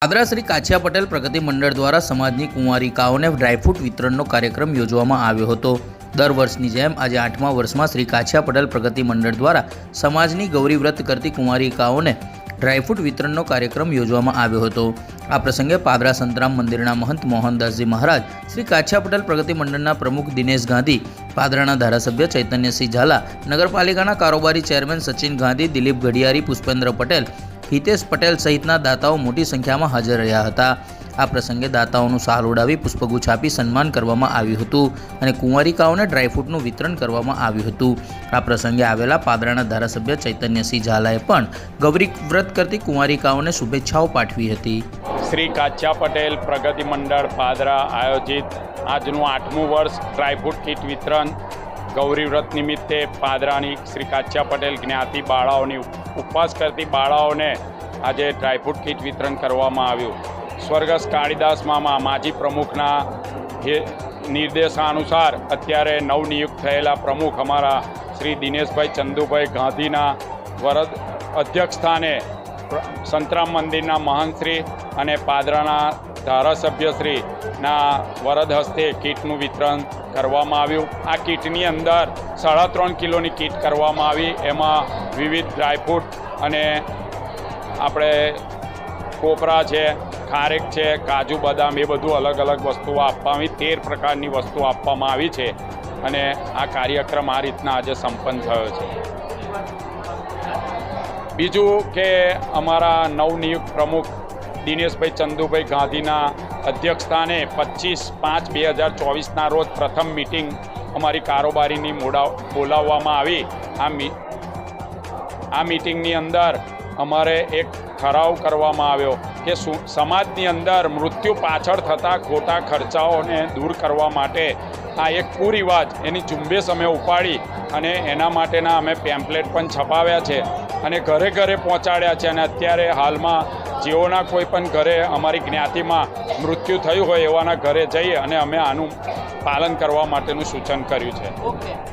પાદરા શ્રી કાછિયા પટેલ પ્રગતિ મંડળ દ્વારા સમાજની કુંવારિકાઓને ડ્રાયફ્રૂટ વિતરણનો કાર્યક્રમ યોજવામાં આવ્યો હતો। દર વર્ષની જેમ આજે 8મા વર્ષમાં શ્રી કાછિયા પટેલ પ્રગતિ મંડળ દ્વારા સમાજની ગૌરી વ્રત કરતી કુંવારિકાઓને ડ્રાયફ્રૂટ વિતરણનો કાર્યક્રમ યોજવામાં આવ્યો હતો। આ પ્રસંગે પાદરા સંતરામ મંદિરના મહંત મોહનદાસજી મહારાજ, શ્રી કાછિયા પટેલ પ્રગતિ મંડળના પ્રમુખ દિનેશ ગાંધી, પાદરાના ધારાસભ્ય ચૈતન્યસિંહ ઝાલા, નગરપાલિકાના કારોબારી ચેરમેન સચિન ગાંધી, દિલીપ ઘડિયારી, પુષ્પેન્દ્ર પટેલ, હિતેશ પટેલ સહિતના દાતાઓ મોટી સંખ્યામાં હાજર રહ્યા હતા। આ પ્રસંગે દાતાઓનું શાલ ઉડાવી પુષ્પગુચ્છ આપી સન્માન કરવામાં આવ્યું હતું અને કુંવારિકાઓને ડ્રાયફ્રૂટનું વિતરણ કરવામાં આવ્યું હતું। આ પ્રસંગે આવેલા પાદરાના ધારાસભ્ય ચૈતન્યસિંહ ઝાલાએ પણ ગૌરી વ્રત કરતી કુંવારિકાઓને શુભેચ્છાઓ પાઠવી હતી। શ્રી કાછિયા પટેલ પ્રગતિ મંડળ પાદરા આયોજિત આજનું 8મું વર્ષ ડ્રાયફ્રૂટ કીટ વિતરણ ગૌરી વ્રત નિમિત્તે પાદરાની શ્રી કાછિયા પટેલ જ્ઞાતિ બાળાઓની ઉપવાસ કરતી બાળાઓને આજે ડ્રાયફ્રૂટ કીટ વિતરણ કરવામાં આવ્યું। સ્વર્ગસ્થ કાળીદાસ મામા માજી પ્રમુખના નિર્દેશાનુસાર અત્યારે નવનિયુક્ત થયેલા પ્રમુખ અમારા શ્રી દિનેશભાઈ ચંદુભાઈ ગાંધીના વરદ અધ્યક્ષ સ્થાને સંતરામ મંદિરના મહંતશ્રી અને પાદરાના ધારાસભ્યશ્રીના વરદ હસ્તે કીટનું વિતરણ કરવામાં આવ્યું। આ કીટની અંદર 3.5 કિલોની કીટ કરવામાં આવી। એમાં વિવિધ ડ્રાયફ્રૂટ અને આપણે કોપરા છે, ખારેક છે, કાજુ બદામ, એ બધું અલગ અલગ વસ્તુઓ આપવામાં આવી। 13 પ્રકારની વસ્તુઓ આપવામાં આવી છે અને આ કાર્યક્રમ આ રીતના આજે સંપન્ન થયો છે। બીજું કે અમારા નવનિયુક્ત પ્રમુખ દિનેશભાઈ ચંદુભાઈ ગાંધીના અધ્યક્ષસ્થાને 25/5/2024ના રોજ પ્રથમ મિટિંગ અમારી કારોબારીની બોલાવવામાં આવી। આ મિટિંગની અંદર અમારે એક ઠરાવ કરવામાં આવ્યો કે સમાજની અંદર મૃત્યુ પાછળ થતા ખોટા ખર્ચાઓને દૂર કરવા માટે આ એક કુરિવાજ એની ઝુંબેશ અમે ઉપાડી અને એના માટેના અમે પેમ્પલેટ પણ છપાવ્યા છે અને ઘરે ઘરે પહોંચાડ્યા છે અને અત્યારે હાલમાં જેઓના કોઈ પણ ઘરે અમારી જ્ઞાતિમાં મૃત્યુ થયું હોય એવાના ઘરે જઈ અને અમે આનું પાલન કરવા માટેનું સૂચન કર્યું છે।